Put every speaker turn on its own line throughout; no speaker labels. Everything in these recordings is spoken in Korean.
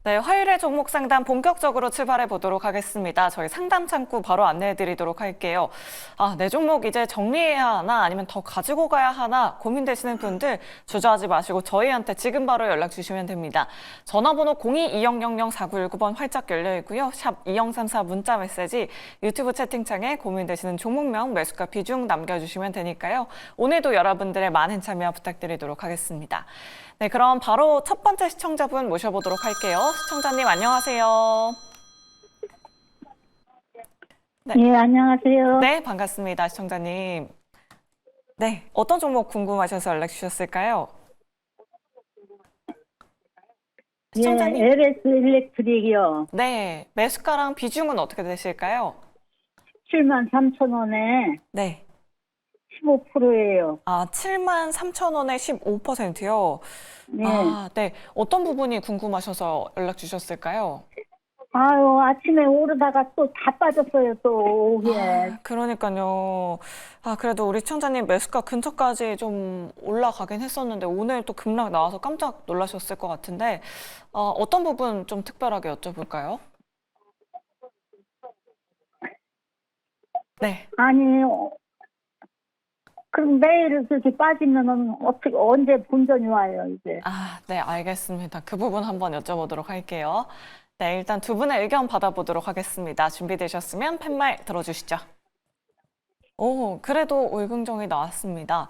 네, 화요일에 종목 상담 본격적으로 출발해 보도록 하겠습니다. 저희 상담 창구 바로 안내해 드리도록 할게요. 내 종목 이제 정리해야 하나 아니면 더 가지고 가야 하나 고민되시는 분들 주저하지 마시고 저희한테 지금 바로 연락 주시면 됩니다. 전화번호 02-2000-4919번 활짝 열려 있고요. 샵 2034 문자 메시지, 유튜브 채팅창에 고민되시는 종목명, 매수가 비중 남겨주시면 되니까요. 오늘도 여러분들의 많은 참여 부탁드리도록 하겠습니다. 네, 그럼 바로 첫 번째 시청자분 모셔보도록 할게요. 시청자님 안녕하세요. 네.
예, 안녕하세요.
네, 반갑습니다. 시청자님. 네, 어떤 종목 궁금하셔서 연락 주셨을까요? 시청자님.
예, LS 일렉트릭이요.
네, 매수가랑 비중은 어떻게 되실까요?
73,000원에
네.
15%예요.
73,000원에 15%요?
네.
네. 어떤 부분이 궁금하셔서 연락 주셨을까요?
아유, 아침에 오르다가 또 다 빠졌어요, 또 오후에.
그러니까요. 그래도 우리 시청자님 매수가 근처까지 좀 올라가긴 했었는데 오늘 또 급락 나와서 깜짝 놀라셨을 것 같은데 어떤 부분 좀 특별하게 여쭤볼까요? 네.
아니, 그럼 매일 그렇게 빠지면은 어떻게, 언제 본전이 와요, 이제?
네, 알겠습니다. 그 부분 한번 여쭤보도록 할게요. 네, 일단 두 분의 의견 받아보도록 하겠습니다. 준비되셨으면 팻말 들어주시죠. 그래도 올긍정이 나왔습니다.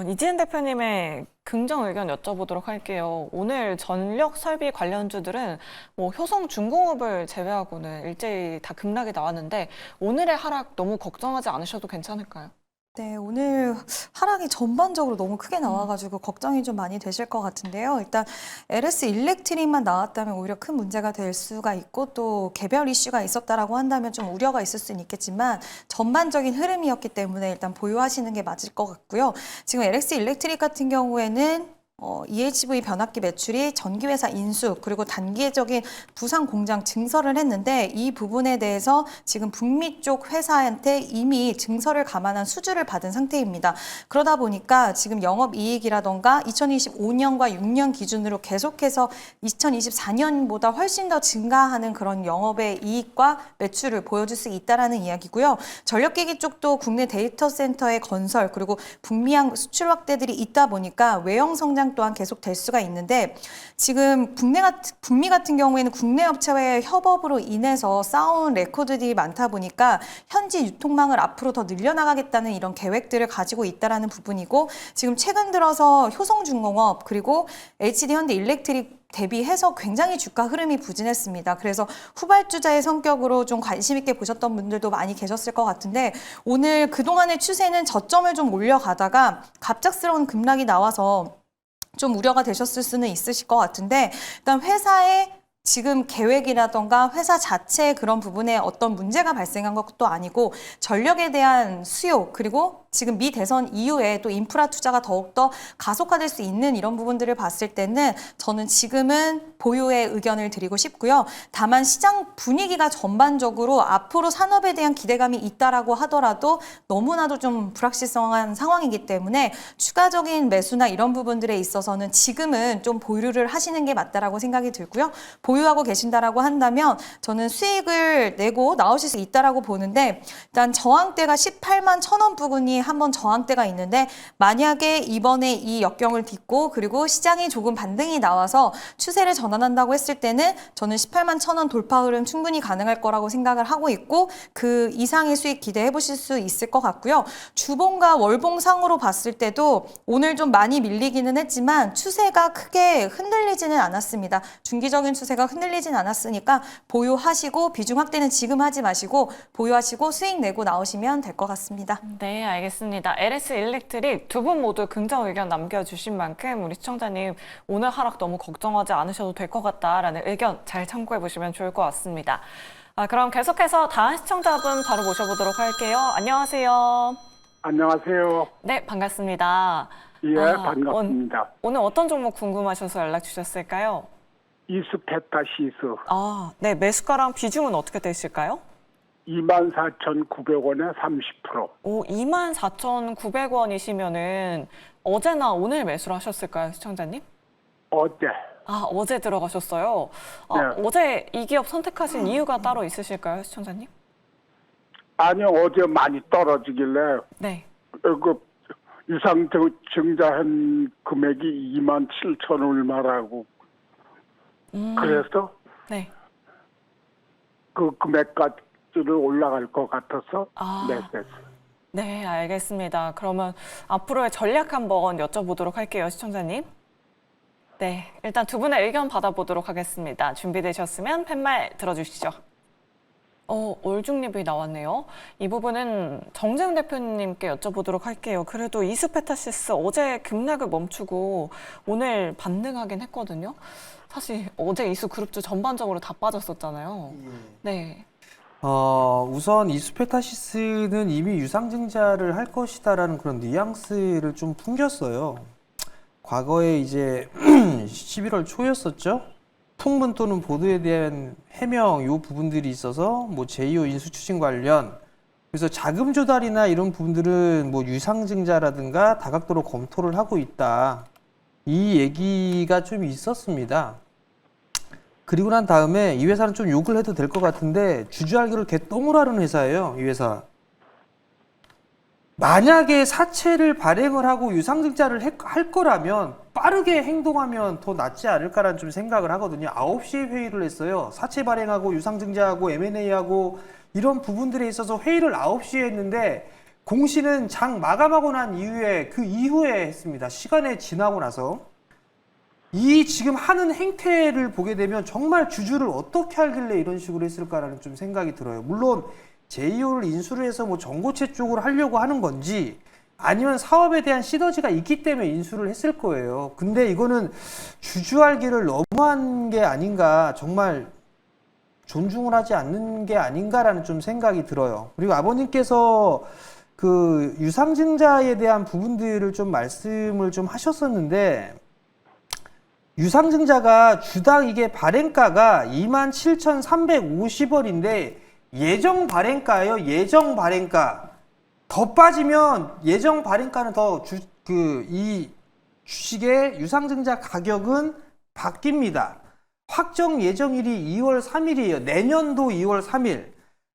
이지은 대표님의 긍정 의견 여쭤보도록 할게요. 오늘 전력 설비 관련주들은 효성중공업을 제외하고는 일제히 다 급락이 나왔는데 오늘의 하락 너무 걱정하지 않으셔도 괜찮을까요?
네, 오늘 하락이 전반적으로 너무 크게 나와가지고 걱정이 좀 많이 되실 것 같은데요. 일단 LS 일렉트릭만 나왔다면 오히려 큰 문제가 될 수가 있고 또 개별 이슈가 있었다라고 한다면 좀 우려가 있을 수는 있겠지만 전반적인 흐름이었기 때문에 일단 보유하시는 게 맞을 것 같고요. 지금 LS 일렉트릭 같은 경우에는 EHV 변압기 매출이 전기회사 인수 그리고 단기적인 부산 공장 증설을 했는데 이 부분에 대해서 지금 북미 쪽 회사한테 이미 증설을 감안한 수주를 받은 상태입니다. 그러다 보니까 지금 영업이익이라던가 2025년과 6년 기준으로 계속해서 2024년보다 훨씬 더 증가하는 그런 영업의 이익과 매출을 보여줄 수 있다는 이야기고요. 전력기기 쪽도 국내 데이터 센터의 건설 그리고 북미향 수출 확대들이 있다 보니까 외형 성장 또한 계속 될 수가 있는데 지금 북미 같은 경우에는 국내 업체와의 협업으로 인해서 쌓아온 레코드들이 많다 보니까 현지 유통망을 앞으로 더 늘려나가겠다는 이런 계획들을 가지고 있다는 부분이고 지금 최근 들어서 효성중공업 그리고 HD현대 일렉트릭 대비해서 굉장히 주가 흐름이 부진했습니다. 그래서 후발주자의 성격으로 좀 관심 있게 보셨던 분들도 많이 계셨을 것 같은데 오늘 그동안의 추세는 저점을 좀 올려가다가 갑작스러운 급락이 나와서 좀 우려가 되셨을 수는 있으실 것 같은데 일단 회사의 지금 계획이라던가 회사 자체의 그런 부분에 어떤 문제가 발생한 것도 아니고 전력에 대한 수요 그리고 지금 미 대선 이후에 또 인프라 투자가 더욱더 가속화될 수 있는 이런 부분들을 봤을 때는 저는 지금은 보유의 의견을 드리고 싶고요. 다만 시장 분위기가 전반적으로 앞으로 산업에 대한 기대감이 있다라고 하더라도 너무나도 좀 불확실성한 상황이기 때문에 추가적인 매수나 이런 부분들에 있어서는 지금은 좀 보유를 하시는 게 맞다라고 생각이 들고요. 보유하고 계신다라고 한다면 저는 수익을 내고 나오실 수 있다라고 보는데 일단 저항대가 18만 1,000원 부근이 한번 저항대가 있는데 만약에 이번에 이 역경을 딛고 그리고 시장이 조금 반등이 나와서 추세를 전환한다고 했을 때는 저는 18만 1,000원 돌파 흐름 충분히 가능할 거라고 생각을 하고 있고 그 이상의 수익 기대해 보실 수 있을 것 같고요. 주봉과 월봉상으로 봤을 때도 오늘 좀 많이 밀리기는 했지만 추세가 크게 흔들리지는 않았습니다. 중기적인 추세가 흔들리진 않았으니까 보유하시고 비중 확대는 지금 하지 마시고 보유하시고 수익 내고 나오시면 될 것 같습니다.
네, 알겠습니다. LS 일렉트릭 두 분 모두 긍정 의견 남겨주신 만큼 우리 시청자님 오늘 하락 너무 걱정하지 않으셔도 될 것 같다라는 의견 잘 참고해 보시면 좋을 것 같습니다. 그럼 계속해서 다음 시청자분 바로 모셔보도록 할게요. 안녕하세요.
안녕하세요.
네, 반갑습니다.
예, 반갑습니다.
오늘 어떤 종목 궁금하셔서 연락 주셨을까요?
이스페타시스
네, 매수가랑 비중은 어떻게 되실까요?
24,900원에 30%.
24,900원이시면은 어제나 오늘 매수를 하셨을까요, 시청자님?
어제.
아, 어제 들어가셨어요.
네.
어제 이 기업 선택하신 이유가 따로 있으실까요, 시청자님?
아니, 어제 많이 떨어지길래,
네.
그, 유상증자한 금액이 2만 7천 얼마라고. 그래서
네.
그 금액까지를 올라갈 것 같아서
아.
냈어요.
네, 알겠습니다. 그러면 앞으로의 전략 한번 여쭤보도록 할게요, 시청자님. 네, 일단 두 분의 의견 받아보도록 하겠습니다. 준비되셨으면 팻말 들어주시죠. 올중립이 나왔네요. 이 부분은 정재훈 대표님께 여쭤보도록 할게요. 그래도 이수페타시스 어제 급락을 멈추고 오늘 반등하긴 했거든요. 사실 어제 이수그룹주 전반적으로 다 빠졌었잖아요. 네.
우선 이수페타시스는 이미 유상증자를 할 것이다라는 그런 뉘앙스를 좀 풍겼어요. 과거에 이제 11월 초였었죠. 풍문 또는 보도에 대한 해명 요 부분들이 있어서 뭐 제2호 인수 추진 관련 그래서 자금 조달이나 이런 부분들은 뭐 유상증자라든가 다각도로 검토를 하고 있다. 이 얘기가 좀 있었습니다. 그리고 난 다음에 이 회사는 좀 욕을 해도 될 것 같은데 주주알기를 개똥을 하는 회사예요. 이 회사. 만약에 사채를 발행을 하고 유상증자를 할 거라면 빠르게 행동하면 더 낫지 않을까라는 좀 생각을 하거든요. 9시에 회의를 했어요. 사채 발행하고 유상증자하고 M&A하고 이런 부분들에 있어서 회의를 9시에 했는데 공시는 장 마감하고 난 이후에 그 이후에 했습니다. 시간이 지나고 나서. 이 지금 하는 행태를 보게 되면 정말 주주를 어떻게 알길래 이런 식으로 했을까라는 좀 생각이 들어요. 물론 제2호를 인수를 해서 뭐 전고체 쪽으로 하려고 하는 건지 아니면 사업에 대한 시너지가 있기 때문에 인수를 했을 거예요. 근데 이거는 주주 알기를 너무한 게 아닌가, 정말 존중을 하지 않는 게 아닌가라는 좀 생각이 들어요. 그리고 아버님께서 그 유상증자에 대한 부분들을 좀 말씀을 좀 하셨었는데 유상증자가 주당 이게 발행가가 27,350원인데 예정 발행가예요. 예정 발행가. 더 빠지면 예정 발행가는 더 이 주식의 유상증자 가격은 바뀝니다. 확정 예정일이 2월 3일이에요. 내년도 2월 3일.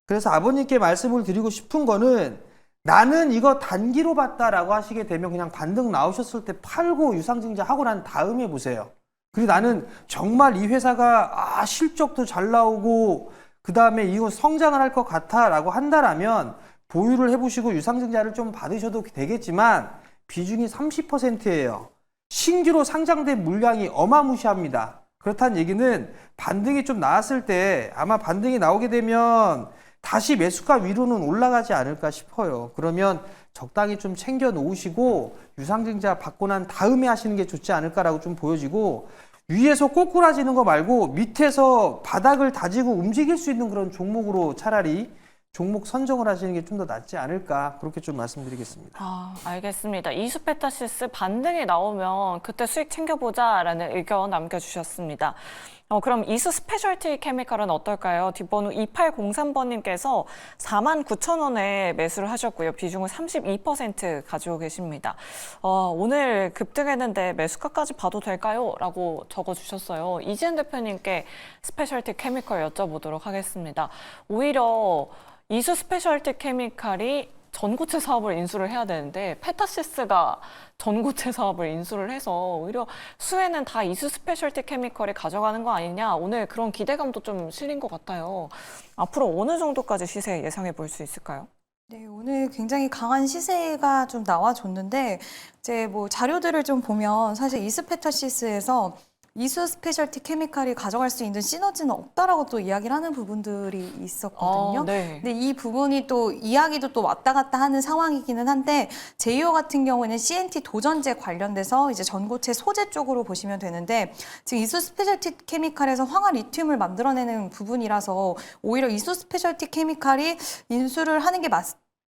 그래서 아버님께 말씀을 드리고 싶은 거는 나는 이거 단기로 봤다라고 하시게 되면 그냥 반등 나오셨을 때 팔고 유상증자 하고 난 다음에 보세요. 그리고 나는 정말 이 회사가 실적도 잘 나오고 그 다음에 이후 성장을 할 것 같아 라고 한다라면 보유를 해보시고 유상증자를 좀 받으셔도 되겠지만 비중이 30%예요. 신규로 상장된 물량이 어마무시합니다. 그렇다는 얘기는 반등이 좀 나왔을 때 아마 반등이 나오게 되면 다시 매수가 위로는 올라가지 않을까 싶어요. 그러면 적당히 좀 챙겨 놓으시고 유상증자 받고 난 다음에 하시는 게 좋지 않을까라고 좀 보여지고 위에서 꼬꾸라지는 거 말고 밑에서 바닥을 다지고 움직일 수 있는 그런 종목으로 차라리 종목 선정을 하시는 게 좀 더 낫지 않을까 그렇게 좀 말씀드리겠습니다.
알겠습니다. 이수페타시스 반등이 나오면 그때 수익 챙겨보자라는 의견 남겨주셨습니다. 그럼 이수 스페셜티 케미칼은 어떨까요? 뒷번호 2803번님께서 49,000원에 매수를 하셨고요. 비중을 32% 가지고 계십니다. 오늘 급등했는데 매수가까지 봐도 될까요? 라고 적어주셨어요. 이지은 대표님께 스페셜티 케미칼 여쭤보도록 하겠습니다. 오히려 이수 스페셜티 케미칼이 전고체 사업을 인수를 해야 되는데 페타시스가 전고체 사업을 인수를 해서 오히려 수혜는 다 이수 스페셜티 케미컬이 가져가는 거 아니냐, 오늘 그런 기대감도 좀 실린 것 같아요. 앞으로 어느 정도까지 시세 예상해 볼 수 있을까요?
네, 오늘 굉장히 강한 시세가 좀 나와줬는데 이제 뭐 자료들을 좀 보면 사실 이수페타시스에서 이수 스페셜티 케미칼이 가져갈 수 있는 시너지는 없다라고 또 이야기를 하는 부분들이 있었거든요.
네.
근데 이 부분이 또 이야기도 또 왔다 갔다 하는 상황이기는 한데 제2호 같은 경우에는 CNT 도전제 관련돼서 이제 전고체 소재 쪽으로 보시면 되는데 지금 이수 스페셜티 케미칼에서 황화 리튬을 만들어내는 부분이라서 오히려 이수 스페셜티 케미칼이 인수를 하는 게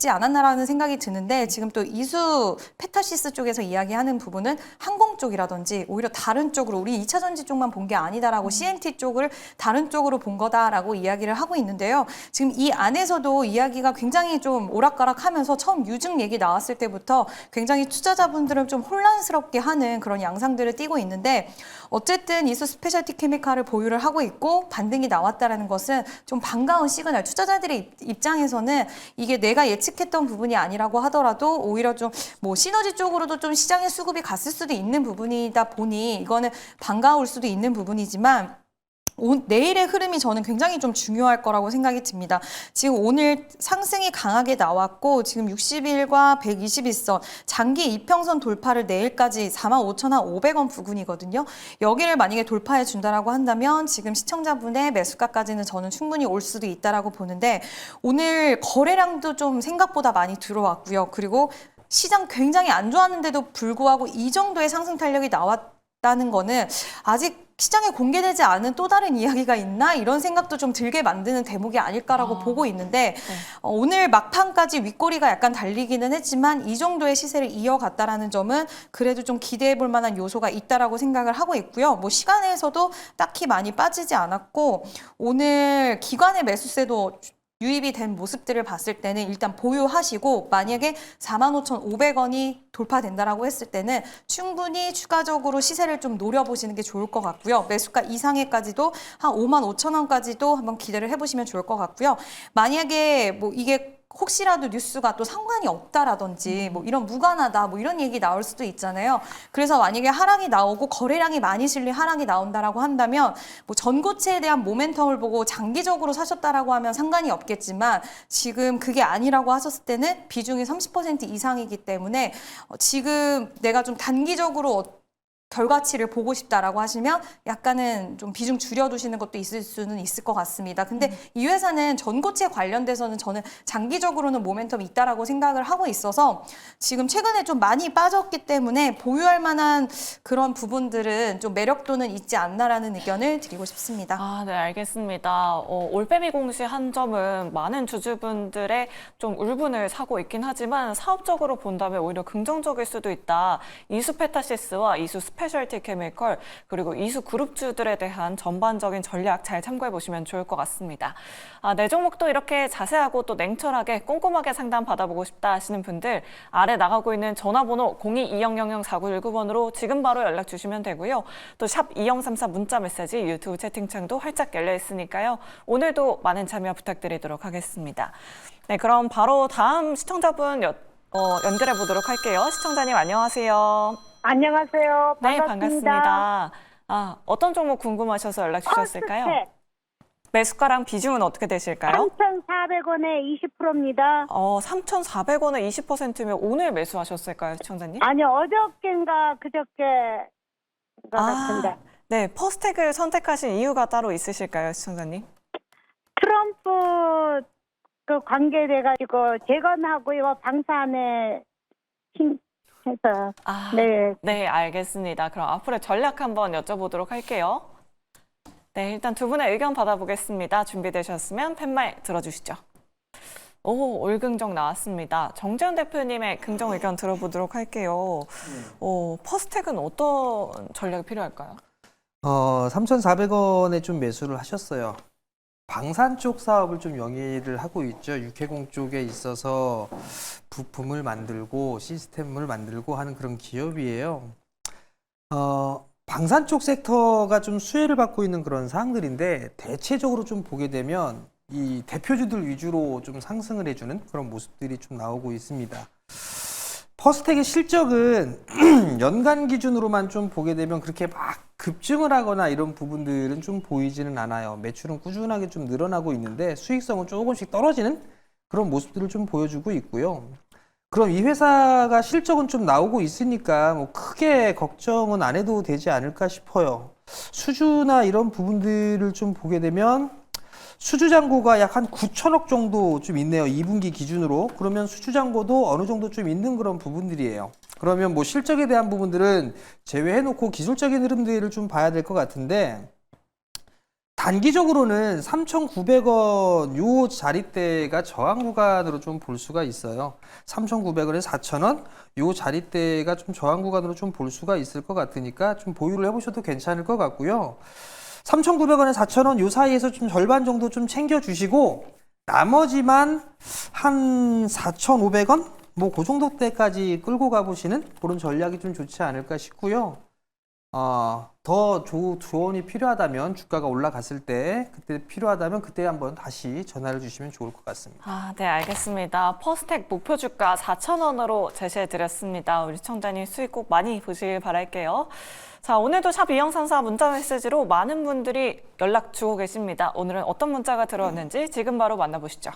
않았나라는 생각이 드는데 지금 또 이수 페타시스 쪽에서 이야기하는 부분은 항공 쪽이라든지 오히려 다른 쪽으로 우리 2차 전지 쪽만 본 게 아니다라고 CNT 쪽을 다른 쪽으로 본 거다라고 이야기를 하고 있는데요. 지금 이 안에서도 이야기가 굉장히 좀 오락가락하면서 처음 유증 얘기 나왔을 때부터 굉장히 투자자분들을 좀 혼란스럽게 하는 그런 양상들을 띠고 있는데 어쨌든 이수 스페셜티 케미칼을 보유를 하고 있고 반등이 나왔다라는 것은 좀 반가운 시그널. 투자자들의 입장에서는 이게 내가 예측했던 부분이 아니라고 하더라도 오히려 좀 뭐 시너지 쪽으로도 좀 시장의 수급이 갔을 수도 있는 부분이다 보니 이거는 반가울 수도 있는 부분이지만 내일의 흐름이 저는 굉장히 좀 중요할 거라고 생각이 듭니다. 지금 오늘 상승이 강하게 나왔고 지금 60일과 121선 장기 이평선 돌파를 내일까지 45,500원 부근이거든요. 여기를 만약에 돌파해 준다라고 한다면 지금 시청자분의 매수가까지는 저는 충분히 올 수도 있다라고 보는데 오늘 거래량도 좀 생각보다 많이 들어왔고요. 그리고 시장 굉장히 안 좋았는데도 불구하고 이 정도의 상승 탄력이 나왔다는 거는 아직 시장에 공개되지 않은 또 다른 이야기가 있나 이런 생각도 좀 들게 만드는 대목이 아닐까라고 보고 있는데 오늘 막판까지 윗꼬리가 약간 달리기는 했지만 이 정도의 시세를 이어갔다라는 점은 그래도 좀 기대해 볼 만한 요소가 있다라고 생각을 하고 있고요. 뭐 시간에서도 딱히 많이 빠지지 않았고 오늘 기관의 매수세도 유입이 된 모습들을 봤을 때는 일단 보유하시고 만약에 45,500원이 돌파된다라고 했을 때는 충분히 추가적으로 시세를 좀 노려보시는 게 좋을 것 같고요. 매수가 이상에까지도 한 55,000원까지도 한번 기대를 해보시면 좋을 것 같고요. 만약에 뭐 이게 혹시라도 뉴스가 또 상관이 없다라든지 뭐 이런 무관하다 뭐 이런 얘기 나올 수도 있잖아요. 그래서 만약에 하락이 나오고 거래량이 많이 실린 하락이 나온다라고 한다면 뭐 전고체에 대한 모멘텀을 보고 장기적으로 사셨다라고 하면 상관이 없겠지만 지금 그게 아니라고 하셨을 때는 비중이 30% 이상이기 때문에 지금 내가 좀 단기적으로 결과치를 보고 싶다라고 하시면 약간은 좀 비중 줄여두시는 것도 있을 수는 있을 것 같습니다. 근데 이 회사는 전고체 관련돼서는 저는 장기적으로는 모멘텀이 있다라고 생각을 하고 있어서 지금 최근에 좀 많이 빠졌기 때문에 보유할 만한 그런 부분들은 좀 매력도는 있지 않나라는 의견을 드리고 싶습니다.
아, 네, 알겠습니다. 올빼미 공시 한 점은 많은 주주분들의 좀 울분을 사고 있긴 하지만 사업적으로 본다면 오히려 긍정적일 수도 있다. 이수 페타시스와 이수 스페셜티 케미컬 그리고 이수 그룹주들에 대한 전반적인 전략 잘 참고해 보시면 좋을 것 같습니다. 아, 내 종목도 이렇게 자세하고 또 냉철하게 꼼꼼하게 상담 받아보고 싶다 하시는 분들 아래 나가고 있는 전화번호 02-2000-4919번으로 지금 바로 연락 주시면 되고요. 또 샵 2034 문자 메시지 유튜브 채팅창도 활짝 열려 있으니까요. 오늘도 많은 참여 부탁드리도록 하겠습니다. 네, 그럼 바로 다음 시청자분 연결해 보도록 할게요. 시청자님 안녕하세요.
안녕하세요. 반갑습니다.
네, 반갑습니다. 아, 어떤 종목 궁금하셔서 연락 주셨을까요?
퍼스텍
매수가랑 비중은 어떻게 되실까요?
3,400원에 20%입니다.
3,400원에 20%면 오늘 매수하셨을까요, 시청자님?
아니요, 어저께인가 그저께 같은데.
네, 퍼스텍을 선택하신 이유가 따로 있으실까요, 시청자님?
트럼프 그 관계돼가지고 재건하고요, 방산에 해서. 네.
네, 알겠습니다. 그럼 앞으로의 전략 한번 여쭤보도록 할게요. 네, 일단 두 분의 의견 받아보겠습니다. 준비되셨으면 팻말 들어주시죠. 오, 올긍정 나왔습니다. 정재현 대표님의 긍정 의견 들어보도록 할게요. 퍼스텍은 어떤 전략이 필요할까요?
3,400원에 좀 매수를 하셨어요. 방산 쪽 사업을 좀 영위를 하고 있죠. 육해공 쪽에 있어서 부품을 만들고 시스템을 만들고 하는 그런 기업이에요. 방산 쪽 섹터가 좀 수혜를 받고 있는 그런 사항들인데 대체적으로 좀 보게 되면 이 대표주들 위주로 좀 상승을 해주는 그런 모습들이 좀 나오고 있습니다. 퍼스텍의 실적은 연간 기준으로만 좀 보게 되면 그렇게 막 급증을 하거나 이런 부분들은 좀 보이지는 않아요. 매출은 꾸준하게 좀 늘어나고 있는데 수익성은 조금씩 떨어지는 그런 모습들을 좀 보여주고 있고요. 그럼 이 회사가 실적은 좀 나오고 있으니까 뭐 크게 걱정은 안 해도 되지 않을까 싶어요. 수주나 이런 부분들을 좀 보게 되면 수주잔고가 약 한 9천억 정도 좀 있네요. 2분기 기준으로. 그러면 수주잔고도 어느 정도 좀 있는 그런 부분들이에요. 그러면 뭐 실적에 대한 부분들은 제외해놓고 기술적인 흐름들을 좀 봐야 될 것 같은데 단기적으로는 3,900원 요 자리대가 저항 구간으로 좀 볼 수가 있어요. 3,900원에서 4,000원 요 자리대가 좀 저항 구간으로 좀 볼 수가 있을 것 같으니까 좀 보유를 해보셔도 괜찮을 것 같고요. 3,900원에 4,000원 요 사이에서 좀 절반 정도 좀 챙겨주시고 나머지만 한 4,500원? 뭐 그 정도 때까지 끌고 가보시는 그런 전략이 좀 좋지 않을까 싶고요. 더 조언이 필요하다면 주가가 올라갔을 때 그때 필요하다면 그때 한번 다시 전화를 주시면 좋을 것 같습니다.
네, 알겠습니다. 퍼스텍 목표 주가 4,000원으로 제시해 드렸습니다. 우리 시청자님 수익 꼭 많이 보시길 바랄게요. 자, 오늘도 샵 이영상사 문자 메시지로 많은 분들이 연락 주고 계십니다. 오늘은 어떤 문자가 들어왔는지 지금 바로 만나보시죠.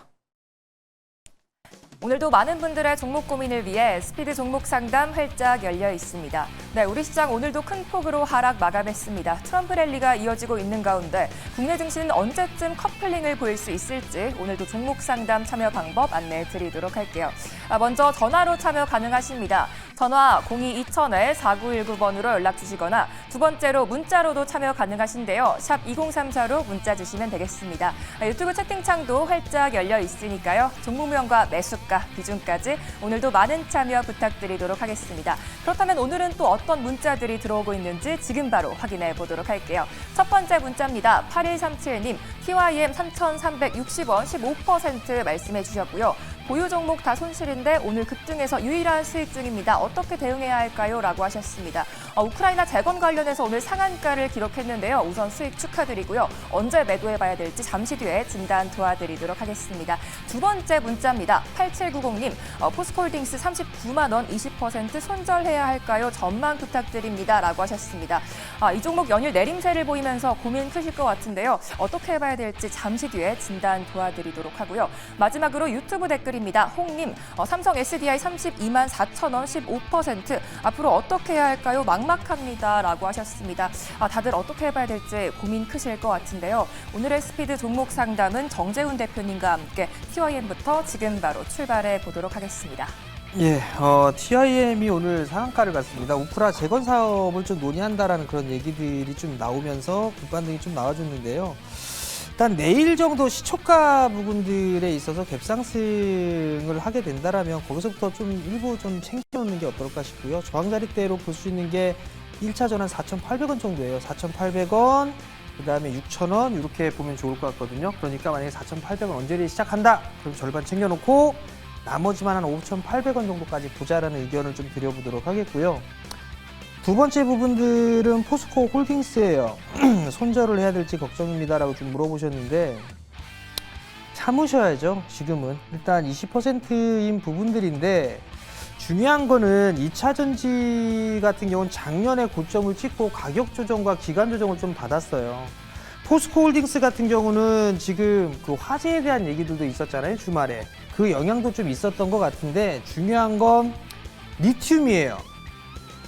오늘도 많은 분들의 종목 고민을 위해 스피드 종목 상담 활짝 열려 있습니다. 네, 우리 시장 오늘도 큰 폭으로 하락 마감했습니다. 트럼프 랠리가 이어지고 있는 가운데 국내 증시는 언제쯤 커플링을 보일 수 있을지 오늘도 종목 상담 참여 방법 안내해 드리도록 할게요. 먼저 전화로 참여 가능하십니다. 전화 02-2000-4919번으로 연락 주시거나 두 번째로 문자로도 참여 가능하신데요. 샵 2034로 문자 주시면 되겠습니다. 유튜브 채팅창도 활짝 열려 있으니까요. 종목명과 매수가, 비중까지 오늘도 많은 참여 부탁드리도록 하겠습니다. 그렇다면 오늘은 또 어떤 문자들이 들어오고 있는지 지금 바로 확인해 보도록 할게요. 첫 번째 문자입니다. 8137님, TYM 3,360원 15% 말씀해 주셨고요. 보유 종목 다 손실인데 오늘 급등해서 유일한 수익 중입니다. 어떻게 대응해야 할까요? 라고 하셨습니다. 우크라이나 재건 관련해서 오늘 상한가를 기록했는데요. 우선 수익 축하드리고요. 언제 매도해봐야 될지 잠시 뒤에 진단 도와드리도록 하겠습니다. 두 번째 문자입니다. 8790님, 포스코홀딩스 39만 원 20% 손절해야 할까요? 전망 부탁드립니다. 라고 하셨습니다. 이 종목 연일 내림세를 보이면서 고민 크실 것 같은데요. 어떻게 해봐야 될지 잠시 뒤에 진단 도와드리도록 하고요. 마지막으로 유튜브 댓글 입니다. 홍님, 삼성 SDI 32만 4천 원 15% 앞으로 어떻게 해야 할까요? 막막합니다. 라고 하셨습니다. 다들 어떻게 해봐야 될지 고민 크실 것 같은데요. 오늘의 스피드 종목 상담은 정재훈 대표님과 함께 TYM부터 지금 바로 출발해 보도록 하겠습니다.
예, TIM이 오늘 상한가를 갔습니다. 우크라 재건 사업을 좀 논의한다라는 그런 얘기들이 좀 나오면서 급반등이 좀 나와줬는데요. 일단 내일 정도 시초가 부분들에 있어서 갭상승을 하게 된다라면 거기서부터 좀 일부 좀 챙겨놓는 게 어떨까 싶고요. 저항자리대로 볼 수 있는 게 1차 전환 4,800원 정도예요. 4,800원, 그 다음에 6,000원 이렇게 보면 좋을 것 같거든요. 그러니까 만약에 4,800원 언저리 시작한다, 그럼 절반 챙겨놓고 나머지만 한 5,800원 정도까지 보자라는 의견을 좀 드려보도록 하겠고요. 두 번째 부분들은 포스코 홀딩스예요. 손절을 해야 될지 걱정입니다라고 좀 물어보셨는데 참으셔야죠. 지금은 일단 20%인 부분들인데 중요한 거는 2차 전지 같은 경우는 작년에 고점을 찍고 가격 조정과 기간 조정을 좀 받았어요. 포스코 홀딩스 같은 경우는 지금 그 화재에 대한 얘기들도 있었잖아요. 주말에 그 영향도 좀 있었던 것 같은데 중요한 건 리튬이에요.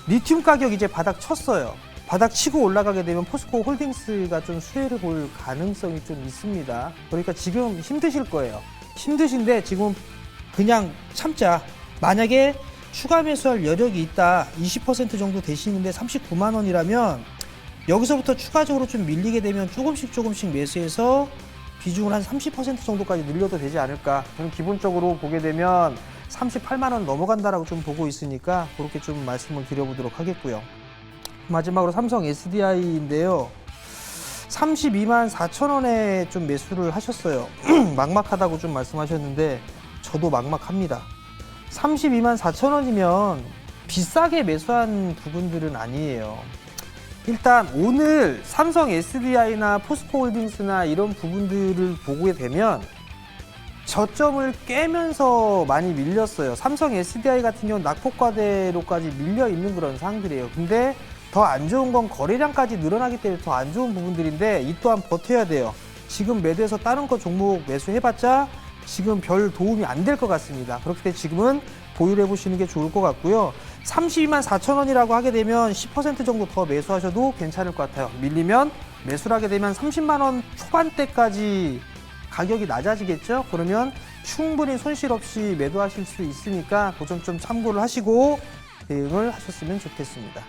리튬 가격 이제 바닥 쳤어요. 바닥 치고 올라가게 되면 포스코 홀딩스가 좀 수혜를 볼 가능성이 좀 있습니다. 그러니까 지금 힘드실 거예요. 힘드신데 지금 그냥 참자. 만약에 추가 매수할 여력이 있다. 20% 정도 되시는데 39만 원이라면 여기서부터 추가적으로 좀 밀리게 되면 조금씩 매수해서 비중을 한 30% 정도까지 늘려도 되지 않을까. 저는 기본적으로 보게 되면 38만 원 넘어간다라고 좀 보고 있으니까 그렇게 좀 말씀을 드려보도록 하겠고요. 마지막으로 삼성 SDI인데요. 32만 4천 원에 좀 매수를 하셨어요. 막막하다고 좀 말씀하셨는데 저도 막막합니다. 32만 4천 원이면 비싸게 매수한 부분들은 아니에요. 일단 오늘 삼성 SDI나 포스코홀딩스나 이런 부분들을 보게 되면 저점을 깨면서 많이 밀렸어요. 삼성 SDI 같은 경우는 낙폭과대로까지 밀려 있는 그런 상황들이에요. 근데 더 안 좋은 건 거래량까지 늘어나기 때문에 더 안 좋은 부분들인데 이 또한 버텨야 돼요. 지금 매도해서 다른 거 종목 매수해봤자 지금 별 도움이 안 될 것 같습니다. 그렇기 때문에 지금은 보유를 해보시는 게 좋을 것 같고요. 32만 4천 원이라고 하게 되면 10% 정도 더 매수하셔도 괜찮을 것 같아요. 밀리면 매수를 하게 되면 30만 원 초반대까지 가격이 낮아지겠죠? 그러면 충분히 손실 없이 매도하실 수 있으니까 그 점 좀 참고를 하시고 대응을 하셨으면 좋겠습니다.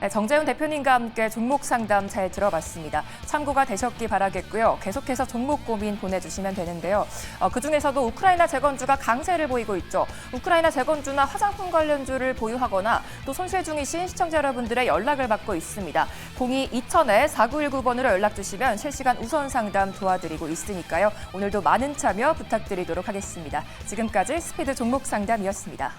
네, 정재훈 대표님과 함께 종목 상담 잘 들어봤습니다. 참고가 되셨기 바라겠고요. 계속해서 종목 고민 보내주시면 되는데요. 그중에서도 우크라이나 재건주가 강세를 보이고 있죠. 우크라이나 재건주나 화장품 관련주를 보유하거나 또 손실 중이신 시청자 여러분들의 연락을 받고 있습니다. 02-2000-4919번으로 연락 주시면 실시간 우선 상담 도와드리고 있으니까요. 오늘도 많은 참여 부탁드리도록 하겠습니다. 지금까지 스피드 종목 상담이었습니다.